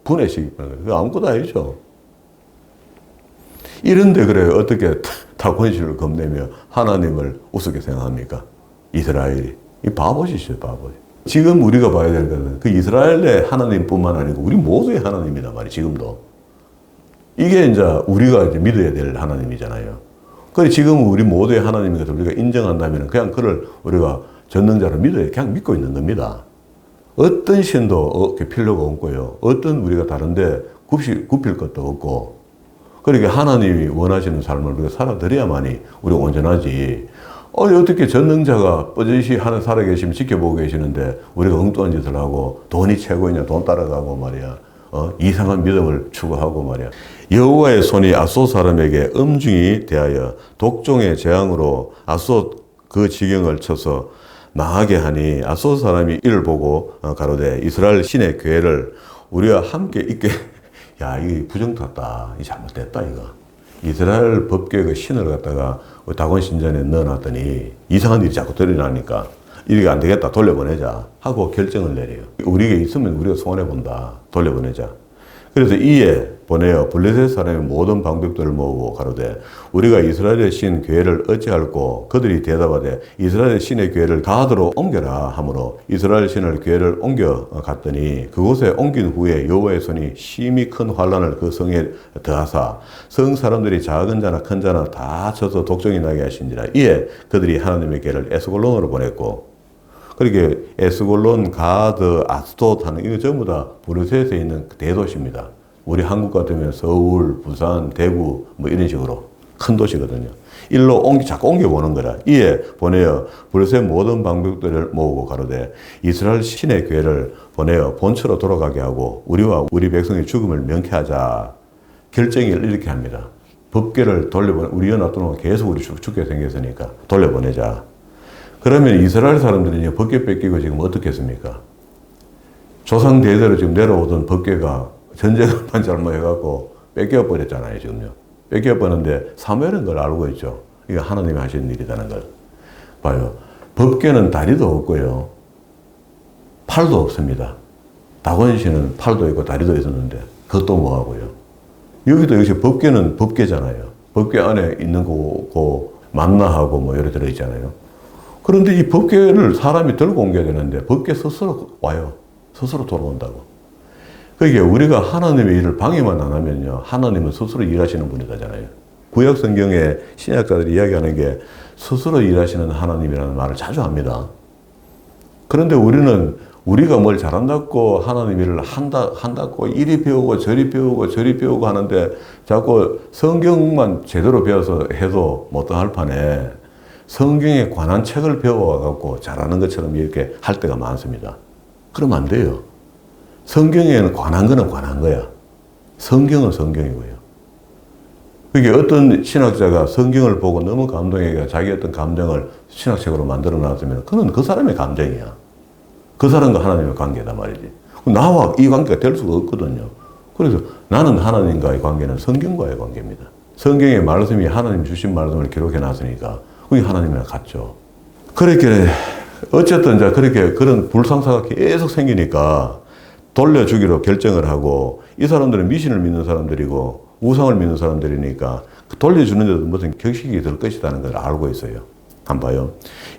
분해식이 그거 아무것도 아니죠. 이런데 그래요. 어떻게 다곤신을 겁내며 하나님을 우습게 생각합니까? 이스라엘이. 이 바보시죠, 바보. 지금 우리가 봐야 될 것은 그 이스라엘의 하나님뿐만 아니고 우리 모두의 하나님이다 말이에요, 지금도. 이게 이제 우리가 이제 믿어야 될 하나님이잖아요. 그래 지금 우리 모두의 하나님인 것을 우리가 인정한다면 그냥 그를 우리가 전능자로 믿어야 그냥 믿고 있는 겁니다. 어떤 신도 필요가 없고요. 어떤 우리가 다른데 굽힐 것도 없고. 그러니까 하나님이 원하시는 삶을 우리가 살아드려야만이 우리가 온전하지. 어떻게 전능자가 뻗으시 하나 살아계시면 지켜보고 계시는데 우리가 엉뚱한 짓을 하고 돈이 최고이냐 돈 따라가고 말이야. 이상한 믿음을 추구하고 말이야. 여호와의 손이 아소 사람에게 엄중히 대하여 독종의 재앙으로 아소 그 지경을 쳐서 망하게 하니 아소 사람이 이를 보고 가로되 이스라엘 신의 교회를 우리와 함께 있게 야, 이게 부정탔다. 이 잘못됐다, 이거. 이스라엘 법궤 그 신을 갖다가 다곤 신전에 넣어놨더니 이상한 일이 자꾸 드러나니까 이게 안 되겠다. 돌려보내자. 하고 결정을 내려요. 우리가 있으면 우리가 손해본다. 돌려보내자. 그래서 이에 보내어 블레셋 사람의 모든 방법들을 모으고 가로되 우리가 이스라엘의 신 교회를 어찌할꼬 그들이 대답하되 이스라엘의 신의 교회를 가드로 옮겨라 하므로 이스라엘 신을 교회를 옮겨 갔더니 그곳에 옮긴 후에 여호와의 손이 심히 큰 환란을 그 성에 더하사 성 사람들이 작은 자나 큰 자나 다 쳐서 독종이 나게 하신지라. 이에 그들이 하나님의 교회를 에스골론으로 보냈고 그렇게 에스골론, 가드, 아스돗 하는 이거 전부 다 블레셋에 있는 대도시입니다. 우리 한국 같으면 서울, 부산, 대구 뭐 이런 식으로 큰 도시거든요. 일로 자꾸 옮겨보는 거라. 이에 보내어 블레셋 모든 방백들을 모으고 가로되 이스라엘 신의 교회를 보내어 본처로 돌아가게 하고 우리와 우리 백성의 죽음을 명쾌하자. 결정을 이렇게 합니다. 법궤를 우리 연합동은 계속 우리 죽게 생겼으니까 돌려보내자. 그러면 이스라엘 사람들이 법궤 뺏기고 지금 어떻게 했습니까? 조상 대대로 지금 내려오던 법궤가 전쟁만 잘못해갖고 뺏겨버렸잖아요, 지금요. 뺏겨버렸는데 사무엘은 그걸 알고 있죠. 이게 하나님이 하시는 일이라는 걸. 봐요. 법궤는 다리도 없고요. 팔도 없습니다. 다곤 씨는 팔도 있고 다리도 있었는데 그것도 뭐하고요. 여기도 역시 법궤는 법궤잖아요. 법궤 안에 있는 거고 만나하고 뭐 여러 들어있잖아요. 그런데 이 법궤를 사람이 들고 옮겨야 되는데 법궤 스스로 와요. 스스로 돌아온다고. 그게 우리가 하나님의 일을 방해만 안 하면요. 하나님은 스스로 일하시는 분이잖아요. 구약 성경에 신약자들이 이야기하는 게 스스로 일하시는 하나님이라는 말을 자주 합니다. 그런데 우리가 뭘 잘한다고 하나님 일을 한다고 이리 배우고 저리 배우고 하는데 자꾸 성경만 제대로 배워서 해도 못할 판에 성경에 관한 책을 배워갖고 잘하는 것처럼 이렇게 할 때가 많습니다. 그러면 안 돼요. 성경에는 관한 거는 관한 거야. 성경은 성경이고요. 그게 어떤 신학자가 성경을 보고 너무 감동해가 자기 어떤 감정을 신학책으로 만들어 놨으면 그건 그 사람의 감정이야. 그 사람과 하나님의 관계다 말이지. 나와 이 관계가 될 수가 없거든요. 그래서 나는 하나님과의 관계는 성경과의 관계입니다. 성경의 말씀이 하나님 주신 말씀을 기록해 놨으니까 그게 하나님이랑 같죠. 그렇게 어쨌든 그렇게 그런 불상사가 계속 생기니까 돌려주기로 결정을 하고 이 사람들은 미신을 믿는 사람들이고 우상을 믿는 사람들이니까 돌려주는데도 무슨 격식이 될 것이라는 걸 알고 있어요. 한번 봐요.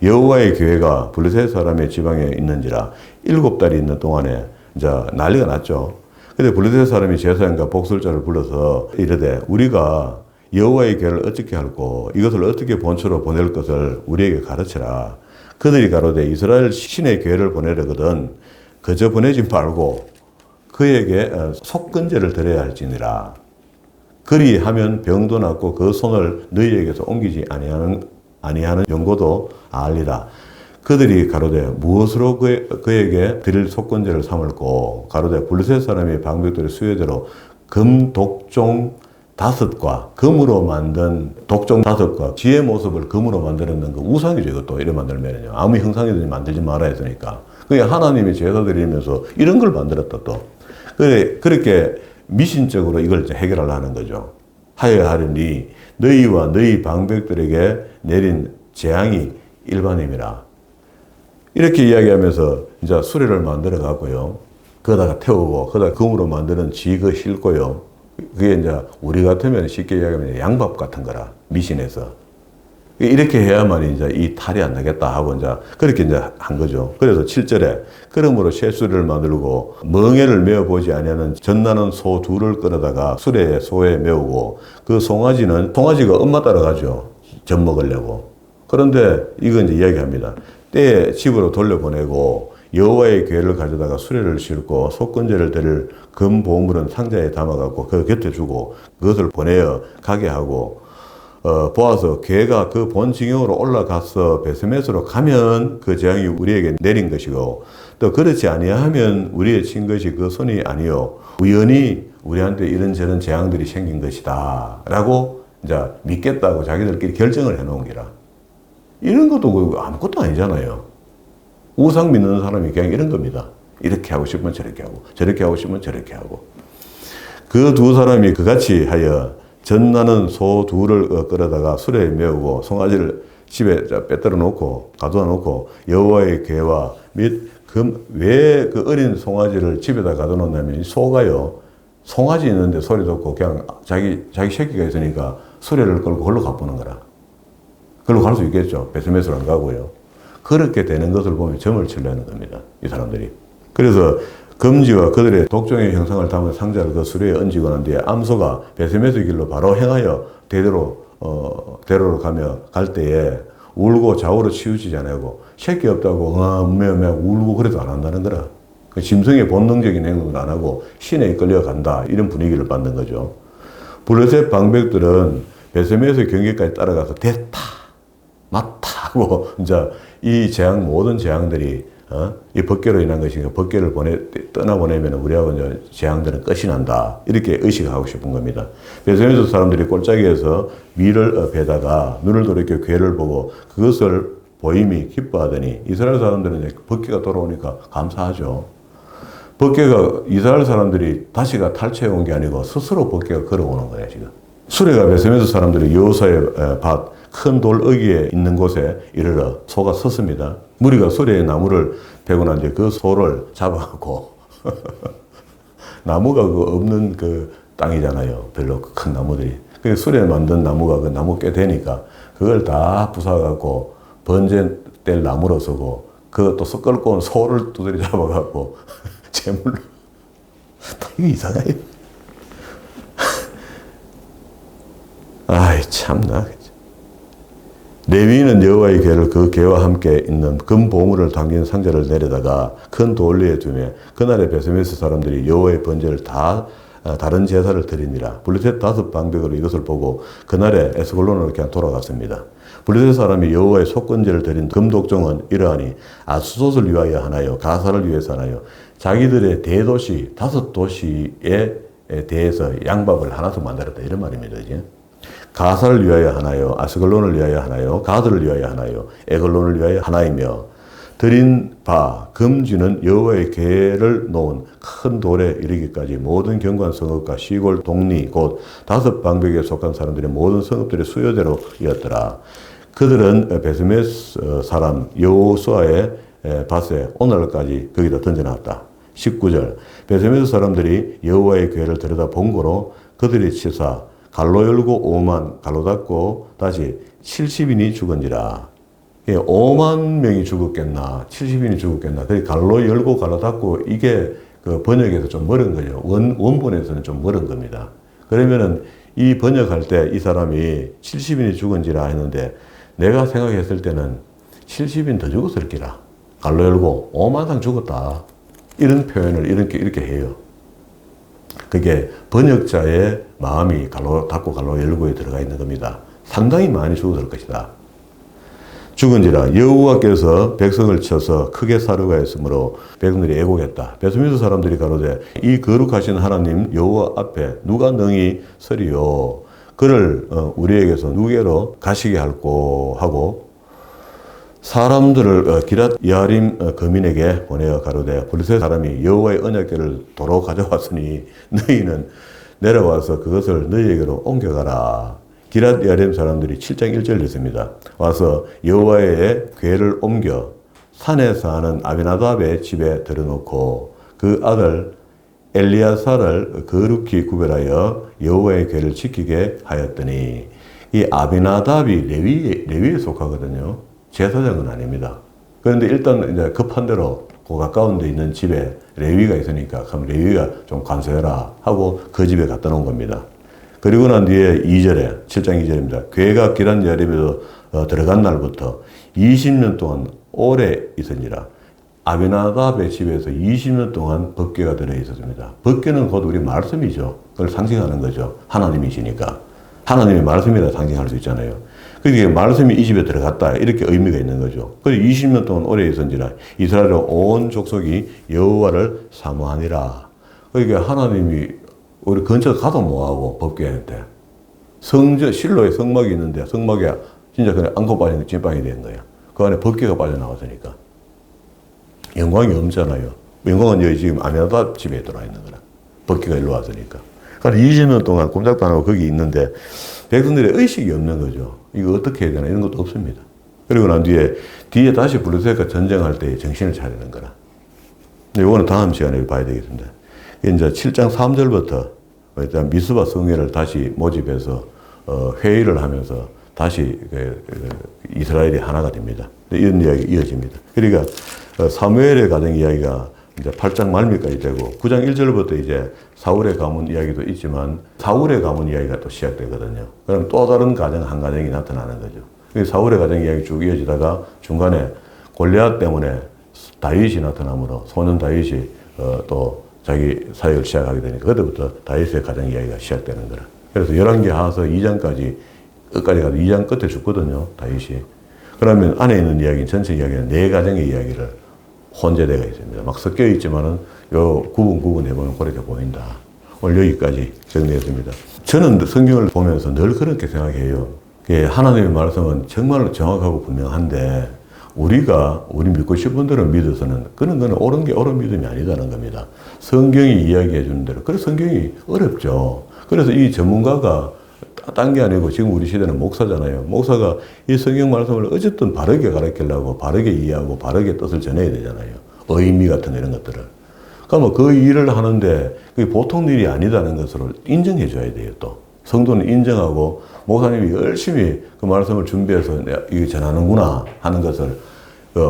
여호와의 교회가 블레셋 사람의 지방에 있는지라 7달이 있는 동안에 이제 난리가 났죠. 근데 블레셋 사람이 제사장과 복술자를 불러서 이르되 우리가 여호와의 교회를 어떻게 할고 이것을 어떻게 본처로 보낼 것을 우리에게 가르치라. 그들이 가로되 이스라엘 신의 교회를 보내려거든 그저 보내지 말고 그에게 속건제를 드려야 할지니라. 그리하면 병도 낫고 그 손을 너희에게서 옮기지 아니하는 연고도 알리라. 그들이 가로되 무엇으로 그에게 드릴 속건제를 삼을꼬. 가로되 블레셋 사람이 방백들의 수요대로 금 독종 5과 금으로 만든 독종 5과 지의 모습을 금으로 만들었는 그 우상이죠. 이것도 이래 만들면요. 아무 형상이든지 만들지 말아야 했으니까. 그게 하나님이 제사 드리면서 이런 걸 만들었다 또. 그렇게 미신적으로 이걸 해결하려는 거죠. 하여야 하리니 너희와 너희 방백들에게 내린 재앙이 일반임이라. 이렇게 이야기하면서 이제 수레를 만들어 갖고요. 거기다가 태우고 거기다 금으로 만드는 지거 싣고요. 그게 이제 우리 같으면 쉽게 이야기하면 양밥 같은 거라. 미신에서. 이렇게 해야만 이제 이 탈이 안 나겠다 하고 이제 그렇게 이제 한 거죠. 그래서 7절에 그러므로 쇠수레를 만들고 멍에를 메어 보지 아니하는 젖나는 소 둘을 끌어다가 수레에 소에 메우고 그 송아지가 엄마 따라가죠. 젖 먹으려고. 그런데 이건 이제 이야기합니다. 때에 집으로 돌려보내고 여호와의 궤를 가져다가 수레를 싣고 속건제를 드릴 금 보물은 상자에 담아갖고 그 곁에 주고 그것을 보내어 가게 하고 보아서 궤가 그 본 징역으로 올라가서 베스메스로 가면 그 재앙이 우리에게 내린 것이고 또 그렇지 아니하면 우리의 친 것이 그 손이 아니요 우연히 우리한테 이런저런 재앙들이 생긴 것이다 라고 이제 믿겠다고 자기들끼리 결정을 해놓은 기라. 이런 것도 아무것도 아니잖아요. 우상 믿는 사람이 그냥 이런 겁니다. 이렇게 하고 싶으면 저렇게 하고 저렇게 하고 싶으면 저렇게 하고. 그 두 사람이 그같이 하여 젖나는 소 둘을 끌어다가 수레에 메우고 송아지를 집에 빼들어 놓고 가둬 놓고 여호와의 궤와 및 왜 그 어린 송아지를 집에다 가둬 놓냐면 소가요 송아지 있는데 소리도 없고 그냥 자기 새끼가 있으니까 수레를 끌고 걸로 가보는 거라. 걸로 갈 수 있겠죠. 베스메스로 안 가고요. 그렇게 되는 것을 보면 점을 치려는 겁니다. 이 사람들이. 그래서 금지와 그들의 독종의 형상을 담은 상자를 그 수레에 얹고 난 뒤에 암소가 베스메스 길로 바로 행하여 대로로 가며 갈 때에 울고 좌우로 치우치지 않고 새끼 없다고 울고 그래도 안 한다는 거라. 그 짐승의 본능적인 행동을 안 하고 신에 끌려간다. 이런 분위기를 받는 거죠. 블레셋 방백들은 베세메에서 경계까지 따라가서 됐다, 맞다 하고 이제 이 재앙 모든 재앙들이 이 법궤로 인한 것이니까 법궤를 떠나보내면 우리하고 이제 재앙들은 끝이 난다. 이렇게 의식하고 싶은 겁니다. 베세메에서 사람들이 골짜기에서 밀을 베다가 눈을 돌이켜 궤를 보고 그것을 보임이 기뻐하더니 이스라엘 사람들은 이제 법궤가 돌아오니까 감사하죠. 법궤가 이스라엘 사람들이 다시가 탈취해 온 게 아니고 스스로 법궤가 걸어오는 거예요, 지금. 수레가 베세메에서 사람들이 여호수아의 밭 큰 돌 어귀에 있는 곳에 이르러 소가 섰습니다. 무리가 수레에 나무를 베고 난 뒤에 그 소를 잡아갖고 나무가 그 없는 그 땅이잖아요. 별로 큰 나무들이. 그 수레에 만든 나무가 그 나무 꽤 되니까 그걸 다 부숴갖고 번제 뗄 나무로 쓰고 그것도 끌고 온 소를 두드려 잡아갖고 제물로. 이게 이상해요. 아이 참나. 레위인은 여호와의 궤를 그 궤와 함께 있는 금 보물을 담긴 상자를 내려다가 큰 돌 위에 두며 그날의 베세메스 사람들이 여호와의 번제를 다 다른 제사를 드리니라. 블레셋 5방백으로 이것을 보고 그날에 에스골론으로 그냥 돌아갔습니다. 블레셋 사람이 여호와의 속건제를 드린 금독종은 이러하니 아수솥을 위하여 하나요, 가사를 위해서 하나요. 자기들의 대도시 5도시에 대해서 양밥을 하나씩 만들었다 이런 말입니다. 이제. 가사를 위하여 하나요, 아스글론을 위하여 하나요, 가드를 위하여 하나요, 에글론을 위하여 하나이며 드린 바 금지는 여호와의 궤를 놓은 큰 돌에 이르기까지 모든 경관 성읍과 시골 동리 곧 5방백에 속한 사람들의 모든 성읍들의 수요대로 이었더라. 그들은 베스메스 사람 여호수아의 밭에 오늘까지 거기다 던져놨다. 19절 베스메스 사람들이 여호와의 궤를 들여다 본 거로 그들이 치사 갈로 열고 5만 갈로 닫고 다시 70인이 죽은지라. 5만 명이 죽었겠나 70인이 죽었겠나. 갈로 열고 갈로 닫고 이게 그 번역에서 좀 멀은 거죠. 원본에서는 좀 멀은 겁니다. 그러면은 이 번역할 때 이 사람이 70인이 죽은지라 했는데 내가 생각했을 때는 70인 더 죽었을 기라. 갈로 열고 5만상 죽었다. 이런 표현을 이렇게 해요. 그게 번역자의 마음이 갈로 닫고 갈로 열고에 들어가 있는 겁니다. 상당히 많이 죽었을 것이다. 죽은지라 여호와께서 백성을 쳐서 크게 사르가했으므로 백성들이 애곡했다. 베스메스 사람들이 가로되 이 거룩하신 하나님 여호와 앞에 누가 능히 서리요. 그를 우리에게서 누게로 가시게 할꼬 하고 사람들을 기랏 여아림 거민에게 보내어 가로되 블레셋 사람이 여호와의 언약궤를 도로 가져왔으니 너희는 내려와서 그것을 너희에게로 옮겨가라. 기랏 여아림 사람들이 7장 1절 있습니다. 와서 여호와의 궤를 옮겨 산에 사는 아비나답의 집에 들여놓고 그 아들 엘리야사를 거룩히 구별하여 여호와의 궤를 지키게 하였더니 이 아비나답이 레위에 속하거든요. 제사장은 아닙니다. 그런데 일단 이제 급한 대로 그 가까운 데 있는 집에 레위가 있으니까 그럼 레위가 좀 간수해라 하고 그 집에 갖다 놓은 겁니다. 그리고 난 뒤에 2절에 7장 2절입니다. 궤가 기란 여림에서 들어간 날부터 20년 동안 오래 있으니라. 아비나답의 집에서 20년 동안 법궤가 들어 있었습니다. 법궤는 곧 우리 말씀이죠. 그걸 상징하는 거죠. 하나님이시니까. 하나님의 말씀이라 상징할 수 있잖아요. 그게 말씀이 이 집에 들어갔다 이렇게 의미가 있는 거죠. 그래서 20년 동안 오래 있었지라 이스라엘 온 족속이 여호와를 사모하니라. 그러니까 하나님이 우리 근처 가도 뭐하고 법궤한테 실로에 성막이 있는데 성막에 진짜 그냥 안고 빠진 찐빵이 된 거야. 그 안에 법궤가 빠져나왔으니까 영광이 없잖아요. 영광은 여기 지금 아미나답 집에 들어와 있는 거라. 법궤가 일로 왔으니까. 그러니까 20년 동안 꼼짝도 안 하고 거기 있는데 백성들의 의식이 없는 거죠. 이거 어떻게 해야 되나 이런 것도 없습니다. 그리고 난 뒤에 다시 블레셋과 전쟁할 때 정신을 차리는 거라. 이거는 다음 시간에 봐야 되겠습니다. 이제 7장 3절부터 일단 미스바 성회를 다시 모집해서 회의를 하면서 다시 이스라엘이 하나가 됩니다. 이런 이야기 이어집니다. 그러니까 사무엘의 가정 이야기가 이제 8장 말미까지 되고 9장 1절부터 이제 사울의 가문 이야기도 있지만 사울의 가문 이야기가 또 시작되거든요. 그럼 또 다른 가정 한 가정이 나타나는 거죠. 사울의 가정 이야기 쭉 이어지다가 중간에 골리앗 때문에 다윗이 나타나므로 소년 다윗이 또 자기 사역을 시작하게 되니까 그때부터 다윗의 가정 이야기가 시작되는 거라. 그래서 11개 하서 2장까지 끝까지 가서 2장 끝에 죽거든요, 다윗이. 그러면 안에 있는 이야기는, 전체 이야기는 네 가정의 이야기를 혼재되어 있습니다. 막 섞여 있지만은 요 구분해보면 그렇게 보인다. 오늘 여기까지 정리했습니다. 저는 성경을 보면서 늘 그렇게 생각해요. 하나님의 말씀은 정말로 정확하고 분명한데 우리 믿고 싶은 분들은 믿어서는 그런 거는 옳은 믿음이 아니다는 겁니다. 성경이 이야기해 주는 대로. 그래서 성경이 어렵죠. 그래서 이 전문가가 딴 게 아니고 지금 우리 시대는 목사잖아요. 목사가 이 성경 말씀을 어쨌든 바르게 가르치려고 바르게 이해하고 바르게 뜻을 전해야 되잖아요. 의미 같은 이런 것들을. 그러면 그 일을 하는데 그게 보통 일이 아니다는 것을 인정해 줘야 돼요, 또. 성도는 인정하고 목사님이 열심히 그 말씀을 준비해서 이게 전하는구나 하는 것을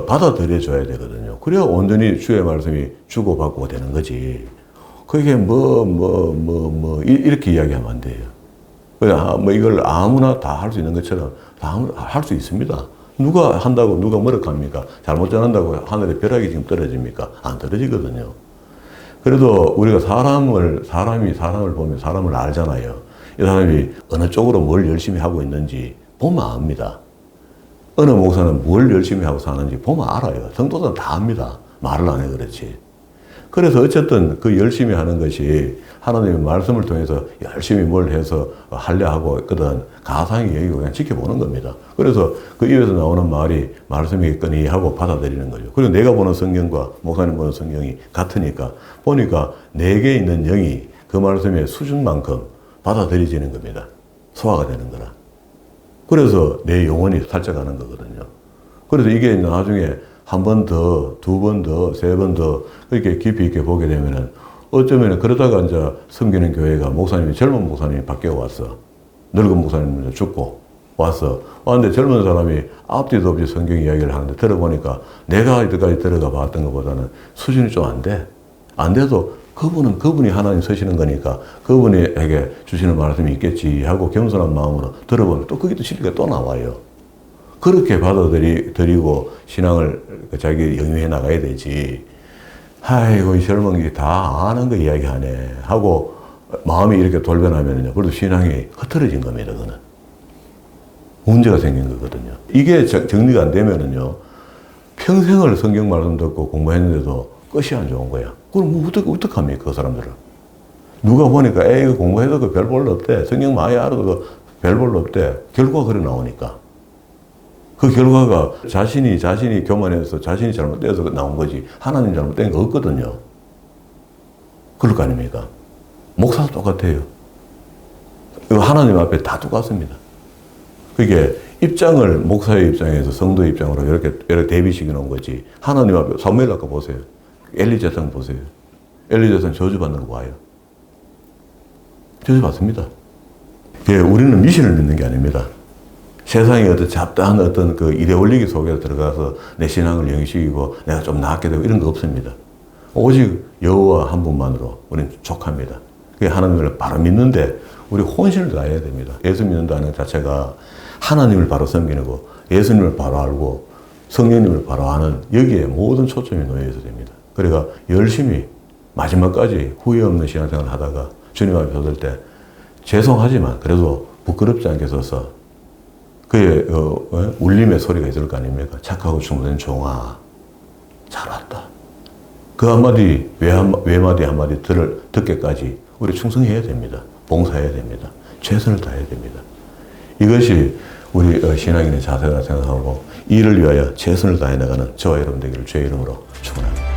받아들여 줘야 되거든요. 그래야 온전히 주의 말씀이 주고받고 되는 거지. 그게 이렇게 이야기하면 안 돼요. 이걸 아무나 다 할 수 있는 것처럼 다 할 수 있습니다. 누가 한다고 누가 뭐라 합니까? 잘못 전한다고 하늘에 벼락이 지금 떨어집니까? 안 떨어지거든요. 그래도 우리가 사람이 사람을 보면 사람을 알잖아요. 이 사람이 어느 쪽으로 뭘 열심히 하고 있는지 보면 압니다. 어느 목사는 뭘 열심히 하고 사는지 보면 알아요. 성도들은 다 압니다. 말을 안 해 그렇지. 그래서 어쨌든 그 열심히 하는 것이 하나님의 말씀을 통해서 열심히 뭘 해서 하려 하고 있거든. 가상이 여기고 그냥 지켜보는 겁니다. 그래서 그 입에서 나오는 말이 말씀이겠거니 하고 받아들이는 거죠. 그리고 내가 보는 성경과 목사님 보는 성경이 같으니까 보니까 내게 있는 영이 그 말씀의 수준만큼 받아들여지는 겁니다. 소화가 되는 거라. 그래서 내 영혼이 살쪄가는 거거든요. 그래서 이게 나중에 한 번 더, 두 번 더, 세 번 더 그렇게 깊이 있게 보게 되면은 어쩌면 그러다가 이제 섬기는 교회가 젊은 목사님이 바뀌어 왔어. 늙은 목사님이 죽고 왔어. 왔는데 젊은 사람이 앞뒤도 없이 성경 이야기를 하는데 들어보니까 내가 이때까지 들어가 봤던 것보다는 수준이 좀 안 돼. 안 돼도 그분이 하나님 서시는 거니까 그분에게 주시는 말씀이 있겠지 하고 겸손한 마음으로 들어보면 또 그게 또 진리가 또 나와요. 그렇게 받아들이고 신앙을 자기 영위해 나가야 되지. 아이고, 이 젊은 게 다 아는 거 이야기하네 하고 마음이 이렇게 돌변하면요. 그래도 신앙이 흐트러진 겁니다, 그거는. 문제가 생긴 거거든요. 이게 정리가 안 되면은요. 평생을 성경 말씀 듣고 공부했는데도 끝이 안 좋은 거야. 그럼 어떡합니까, 그 사람들은? 누가 보니까, 이거 공부해도 그 별 볼로 없대. 성경 많이 알아도 별 볼로 없대. 결과가 그래 나오니까. 그 결과가 자신이 교만해서 자신이 잘못돼서 나온 거지 하나님 잘못된 거 없거든요. 그럴 거 아닙니까? 목사도 똑같아요. 하나님 앞에 다 똑같습니다. 그게 입장을 목사의 입장에서 성도의 입장으로 이렇게 대비시켜 놓은 거지. 하나님 앞에 사무엘 아까 보세요. 엘리 제사장 보세요. 엘리 제사장 저주받는 거 봐요. 저주받습니다. 우리는 미신을 믿는 게 아닙니다. 세상에 어떤 잡다한 어떤 그 이데올리기 속에 들어가서 내 신앙을 영위시키고 내가 좀 나았게 되고 이런 거 없습니다. 오직 여호와 한 분만으로 우리는 족합니다. 그게 하나님을 바로 믿는데 우리 혼신을 다해야 됩니다. 예수 믿는다는 것 자체가 하나님을 바로 섬기는 거, 예수님을 바로 알고 성령님을 바로 아는 여기에 모든 초점이 놓여 있어야 됩니다. 그러니까 열심히 마지막까지 후회 없는 신앙생활을 하다가 주님 앞에 섰을 때 죄송하지만 그래도 부끄럽지 않게 서서 그의 울림의 소리가 있을 거 아닙니까? 착하고 충성된 종아, 잘 왔다. 그 한마디, 외마디 한마디 듣게까지 우리 충성해야 됩니다. 봉사해야 됩니다. 최선을 다해야 됩니다. 이것이 우리 신앙인의 자세라 생각하고 이를 위하여 최선을 다해 나가는 저와 여러분 되기를 주의 이름으로 축원합니다.